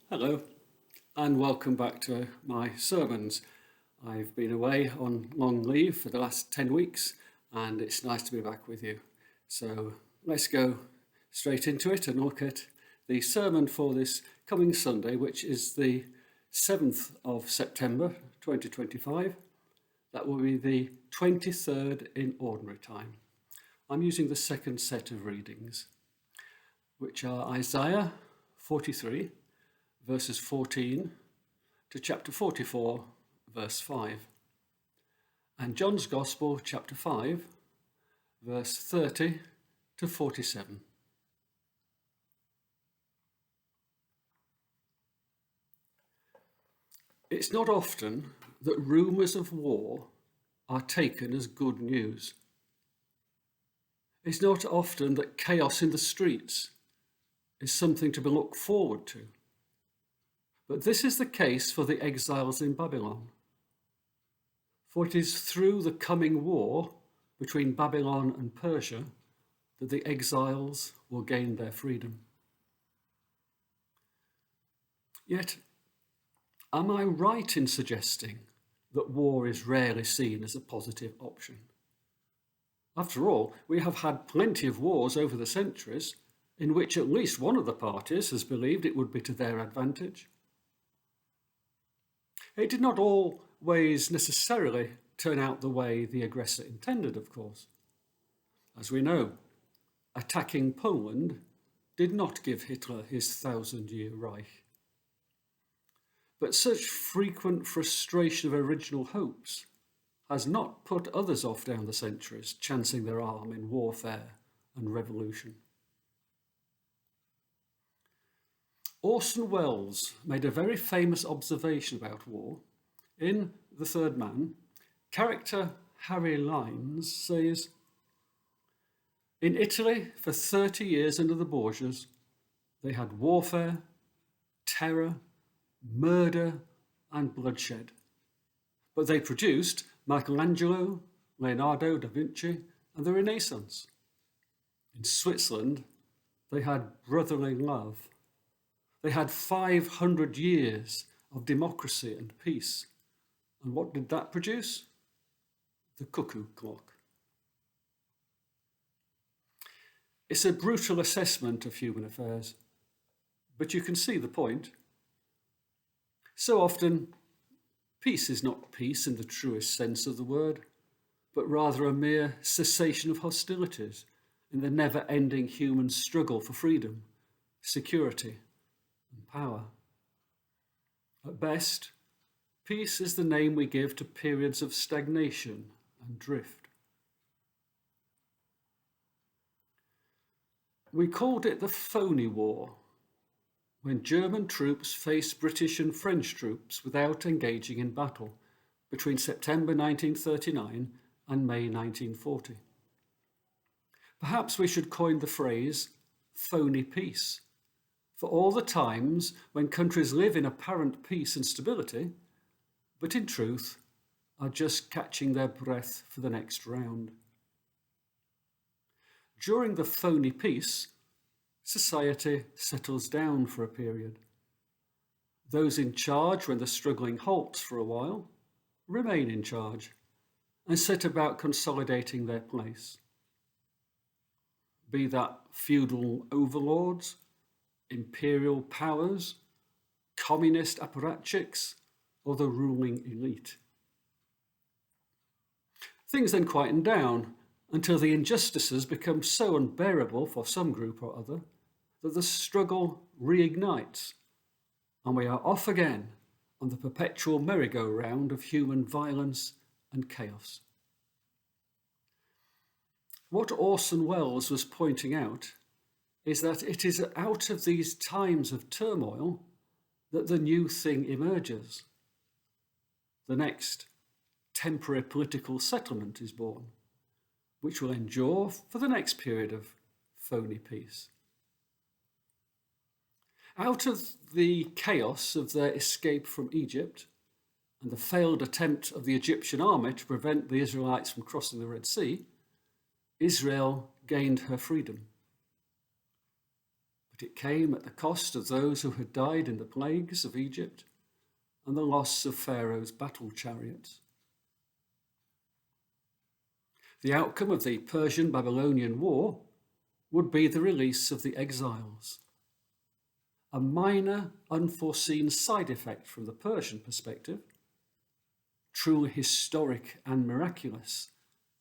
Hello, and welcome back to my sermons. I've been away on long leave for the last 10 weeks, and it's nice to be back with you. So let's go straight into it and look at the sermon for this coming Sunday, which is the 7th of September 2025. That will be the 23rd in Ordinary Time. I'm using the second set of readings, which are Isaiah 43, verses 14 to chapter 44, verse 5, and John's Gospel, chapter 5, verse 30 to 47. It's not often that rumours of war are taken as good news. It's not often that chaos in the streets is something to be looked forward to. But this is the case for the exiles in Babylon. For it is through the coming war between Babylon and Persia that the exiles will gain their freedom. Yet, am I right in suggesting that war is rarely seen as a positive option? After all, we have had plenty of wars over the centuries in which at least one of the parties has believed it would be to their advantage. It did not always necessarily turn out the way the aggressor intended, of course. As we know, attacking Poland did not give Hitler his 1,000-year Reich. But such frequent frustration of original hopes has not put others off down the centuries, chancing their arm in warfare and revolution. Orson Welles made a very famous observation about war. In The Third Man, character Harry Lines says, "In Italy, for 30 years under the Borgias, they had warfare, terror, murder, and bloodshed. But they produced Michelangelo, Leonardo da Vinci, and the Renaissance. In Switzerland, they had brotherly love. They had 500 years of democracy and peace. And what did that produce? The cuckoo clock." It's a brutal assessment of human affairs, but you can see the point. So often, peace is not peace in the truest sense of the word, but rather a mere cessation of hostilities in the never-ending human struggle for freedom, security, and power. At best, peace is the name we give to periods of stagnation and drift. We called it the Phony War, when German troops faced British and French troops without engaging in battle between September 1939 and May 1940. Perhaps we should coin the phrase phony peace for all the times when countries live in apparent peace and stability, but in truth are just catching their breath for the next round. During the phony peace, society settles down for a period. Those in charge when the struggling halts for a while remain in charge and set about consolidating their place. Be that feudal overlords, imperial powers, communist apparatchiks, or the ruling elite. Things then quieten down until the injustices become so unbearable for some group or other that the struggle reignites, and we are off again on the perpetual merry-go-round of human violence and chaos. What Orson Welles was pointing out is that it is out of these times of turmoil that the new thing emerges. The next temporary political settlement is born, which will endure for the next period of phony peace. Out of the chaos of their escape from Egypt and the failed attempt of the Egyptian army to prevent the Israelites from crossing the Red Sea, Israel gained her freedom. but it came at the cost of those who had died in the plagues of Egypt and the loss of Pharaoh's battle chariots. The outcome of the Persian-Babylonian War would be the release of the exiles, a minor, unforeseen side effect from the Persian perspective, truly historic and miraculous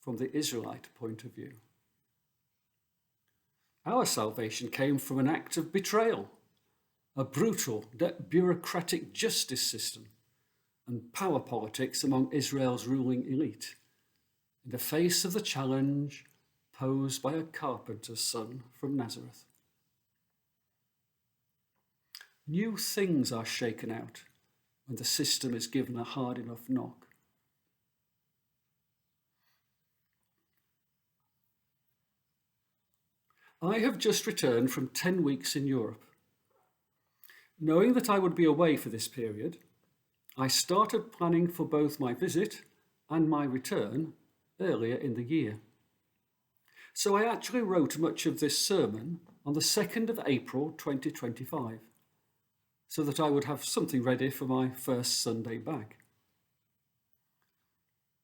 from the Israelite point of view. Our salvation came from an act of betrayal, a brutal, bureaucratic justice system, and power politics among Israel's ruling elite, in the face of the challenge posed by a carpenter's son from Nazareth. New things are shaken out when the system is given a hard enough knock. I have just returned from 10 weeks in Europe. Knowing that I would be away for this period, I started planning for both my visit and my return earlier in the year. So I actually wrote much of this sermon on the 2nd of April 2025, so that I would have something ready for my first Sunday back.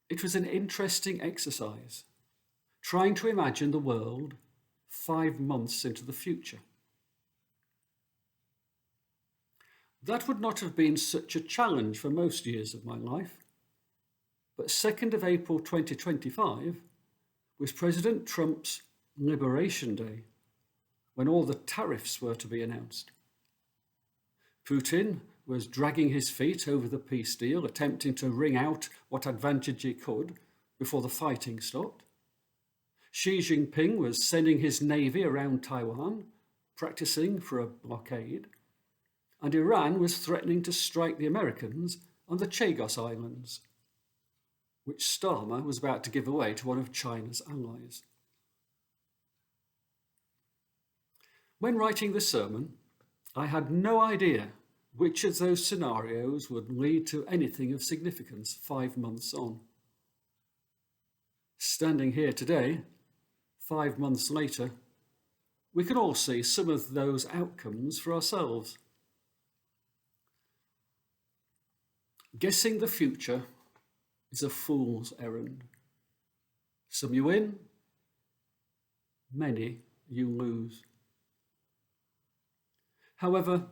It was an interesting exercise, trying to imagine the world 5 months into the future. That would not have been such a challenge for most years of my life, but 2nd of April 2025 was President Trump's Liberation Day, when all the tariffs were to be announced. Putin was dragging his feet over the peace deal, attempting to wring out what advantage he could before the fighting stopped. Xi Jinping was sending his navy around Taiwan, practicing for a blockade, and Iran was threatening to strike the Americans on the Chagos Islands, which Starmer was about to give away to one of China's allies. When writing this sermon, I had no idea which of those scenarios would lead to anything of significance 5 months on. Standing here today, 5 months later, we can all see some of those outcomes for ourselves. Guessing the future is a fool's errand. Some you win, many you lose. However,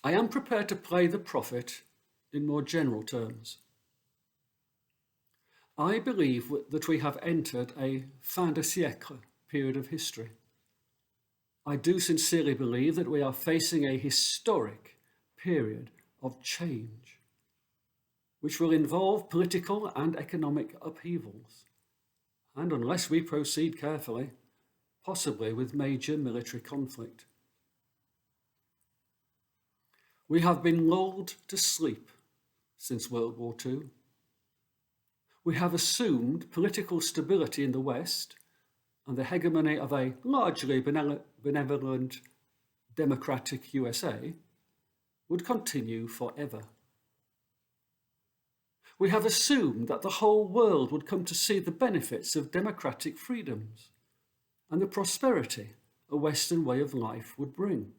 I am prepared to play the prophet in more general terms. I believe that we have entered a fin de siècle period of history. I do sincerely believe that we are facing a historic period of change, which will involve political and economic upheavals, and unless we proceed carefully, possibly with major military conflict. We have been lulled to sleep since World War II. We have assumed political stability in the West and the hegemony of a largely benevolent democratic USA would continue forever. We have assumed that the whole world would come to see the benefits of democratic freedoms and the prosperity a Western way of life would bring.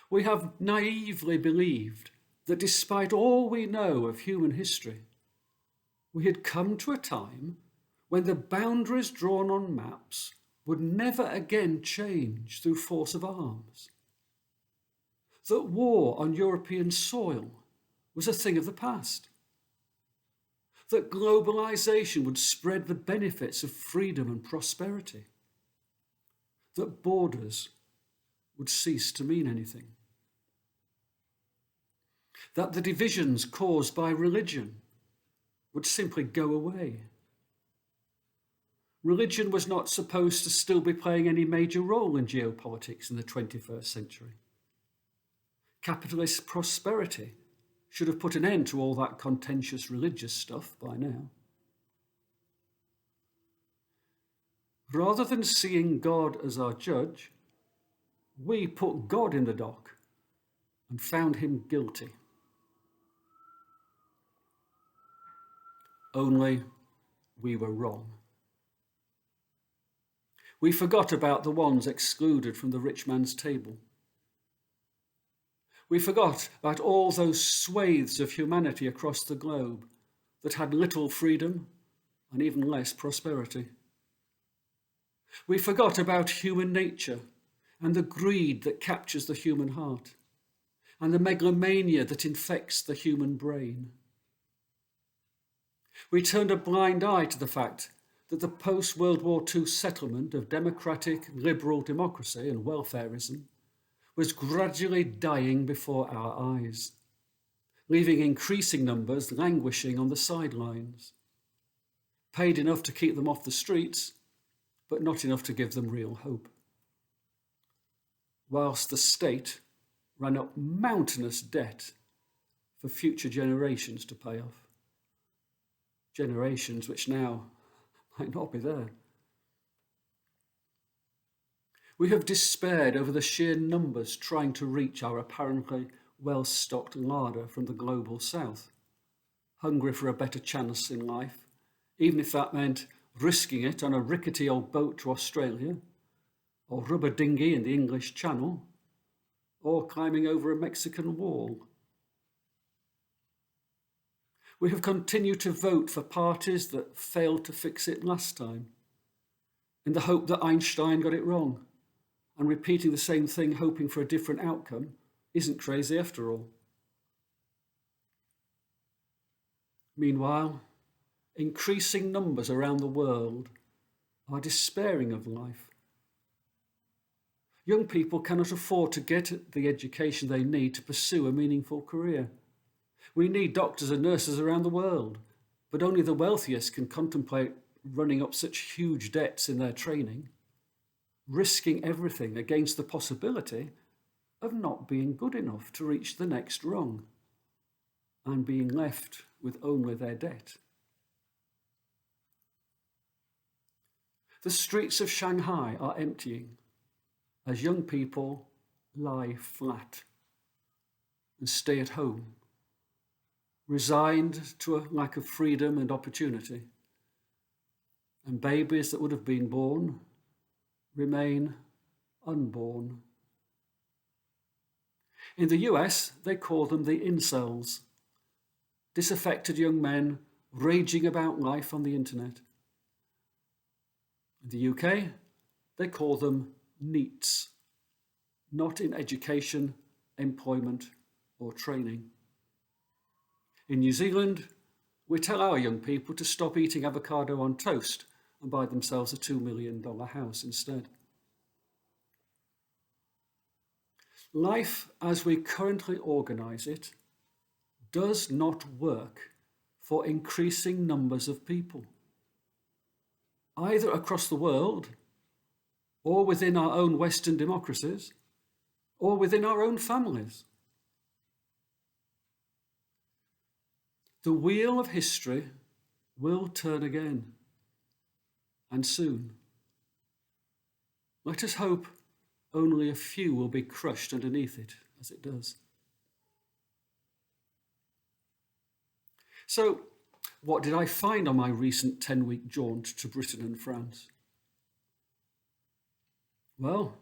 We have naively believed that despite all we know of human history, we had come to a time when the boundaries drawn on maps would never again change through force of arms. That war on European soil was a thing of the past. That globalization would spread the benefits of freedom and prosperity. That borders would cease to mean anything. That the divisions caused by religion would simply go away. Religion was not supposed to still be playing any major role in geopolitics in the 21st century. Capitalist prosperity should have put an end to all that contentious religious stuff by now. Rather than seeing God as our judge, we put God in the dock and found him guilty. Only we were wrong. We forgot about the ones excluded from the rich man's table. We forgot about all those swathes of humanity across the globe that had little freedom and even less prosperity. We forgot about human nature and the greed that captures the human heart and the megalomania that infects the human brain. We turned a blind eye to the fact that the post-World War II settlement of democratic liberal democracy and welfarism was gradually dying before our eyes, leaving increasing numbers languishing on the sidelines, paid enough to keep them off the streets, but not enough to give them real hope. Whilst the state ran up mountainous debt for future generations to pay off. Generations which now might not be there. We have despaired over the sheer numbers trying to reach our apparently well-stocked larder from the global south, hungry for a better chance in life, even if that meant risking it on a rickety old boat to Australia, or rubber dinghy in the English Channel, or climbing over a Mexican wall. We have continued to vote for parties that failed to fix it last time, in the hope that Einstein got it wrong, and repeating the same thing hoping for a different outcome isn't crazy after all. Meanwhile, increasing numbers around the world are despairing of life. Young people cannot afford to get the education they need to pursue a meaningful career. We need doctors and nurses around the world, but only the wealthiest can contemplate running up such huge debts in their training, risking everything against the possibility of not being good enough to reach the next rung and being left with only their debt. The streets of Shanghai are emptying as young people lie flat and stay at home, resigned to a lack of freedom and opportunity, and babies that would have been born remain unborn. In the US, they call them the incels, disaffected young men raging about life on the internet. In the UK, they call them NEETs, not in education, employment, or training. In New Zealand, we tell our young people to stop eating avocado on toast and buy themselves a $2 million house instead. Life as we currently organise it does not work for increasing numbers of people, either across the world, or within our own Western democracies, or within our own families. The wheel of history will turn again, and soon. Let us hope only a few will be crushed underneath it as it does. So, what did I find on my recent 10-week jaunt to Britain and France? Well,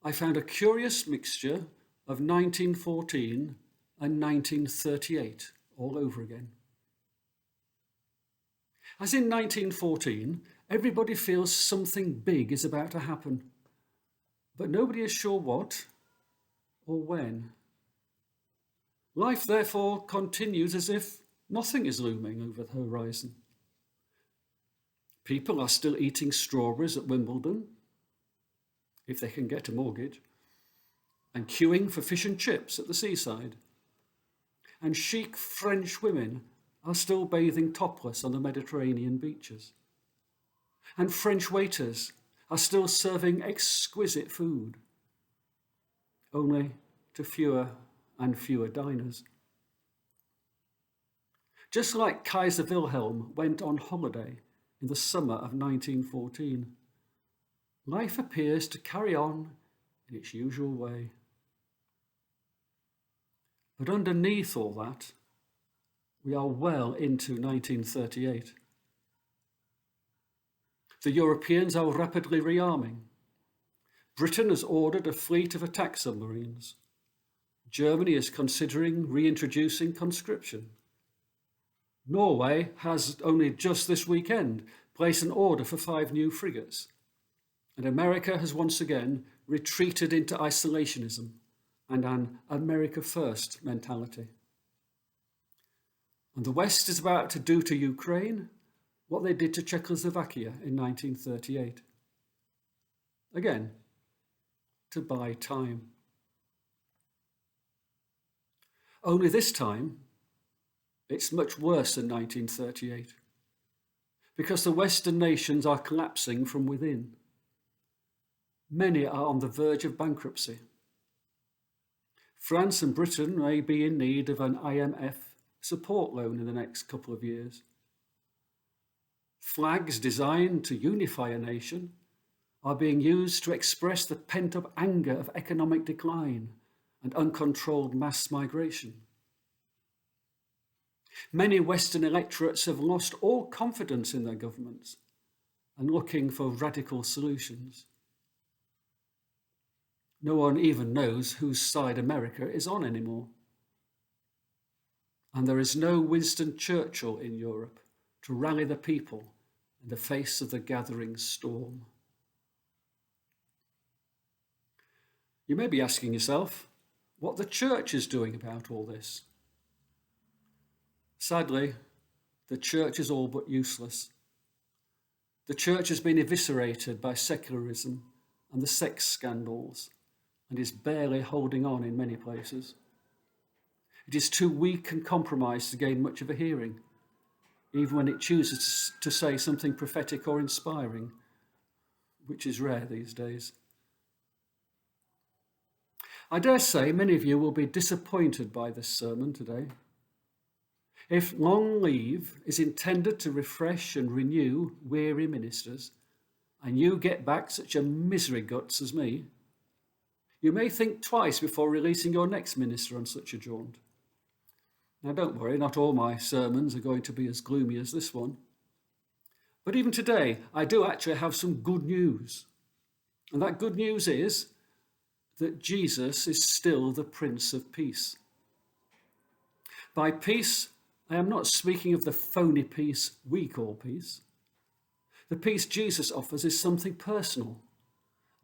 I found a curious mixture of 1914 and 1938 all over again. As in 1914, everybody feels something big is about to happen, but nobody is sure what or when. Life, therefore, continues as if nothing is looming over the horizon. People are still eating strawberries at Wimbledon, if they can get a mortgage, and queuing for fish and chips at the seaside. And chic French women are still bathing topless on the Mediterranean beaches. And French waiters are still serving exquisite food, only to fewer and fewer diners. Just like Kaiser Wilhelm went on holiday in the summer of 1914, life appears to carry on in its usual way. But underneath all that, we are well into 1938. The Europeans are rapidly rearming. Britain has ordered a fleet of attack submarines. Germany is considering reintroducing conscription. Norway has only just this weekend placed an order for 5 new frigates. And America has once again retreated into isolationism and an America First mentality. And the West is about to do to Ukraine what they did to Czechoslovakia in 1938. Again, to buy time. Only this time, it's much worse than 1938, because the Western nations are collapsing from within. Many are on the verge of bankruptcy. France and Britain may be in need of an IMF support loan in the next couple of years. Flags designed to unify a nation are being used to express the pent-up anger of economic decline and uncontrolled mass migration. Many Western electorates have lost all confidence in their governments and looking for radical solutions. No one even knows whose side America is on anymore. And there is no Winston Churchill in Europe to rally the people in the face of the gathering storm. You may be asking yourself what the church is doing about all this. Sadly, the church is all but useless. The church has been eviscerated by secularism and the sex scandals and is barely holding on in many places. It is too weak and compromised to gain much of a hearing, even when it chooses to say something prophetic or inspiring, which is rare these days. I dare say many of you will be disappointed by this sermon today. If long leave is intended to refresh and renew weary ministers, and you get back such a misery guts as me, you may think twice before releasing your next minister on such a jaunt. Now don't worry, not all my sermons are going to be as gloomy as this one. But even today, I do actually have some good news. And that good news is that Jesus is still the Prince of Peace. By peace, I am not speaking of the phony peace we call peace. The peace Jesus offers is something personal,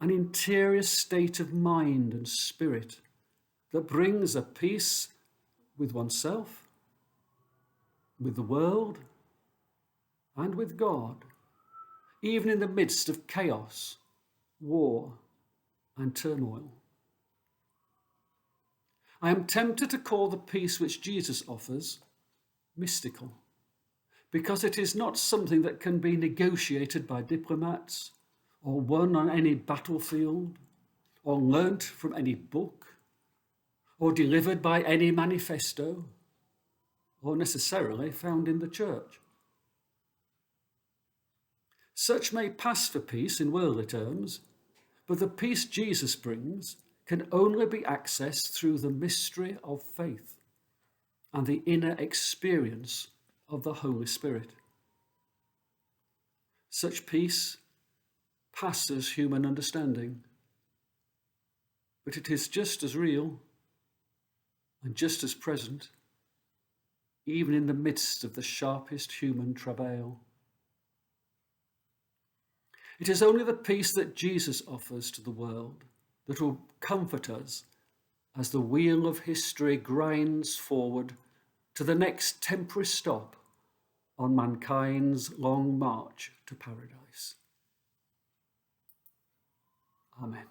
an interior state of mind and spirit that brings a peace with oneself, with the world, and with God, even in the midst of chaos, war, and turmoil. I am tempted to call the peace which Jesus offers mystical, because it is not something that can be negotiated by diplomats, or won on any battlefield, or learnt from any book, or delivered by any manifesto, or necessarily found in the church. Such may pass for peace in worldly terms, but the peace Jesus brings can only be accessed through the mystery of faith and the inner experience of the Holy Spirit. Such peace passes human understanding, but it is just as real and just as present, even in the midst of the sharpest human travail. It is only the peace that Jesus offers to the world that will comfort us as the wheel of history grinds forward to the next temporary stop on mankind's long march to paradise. Amen.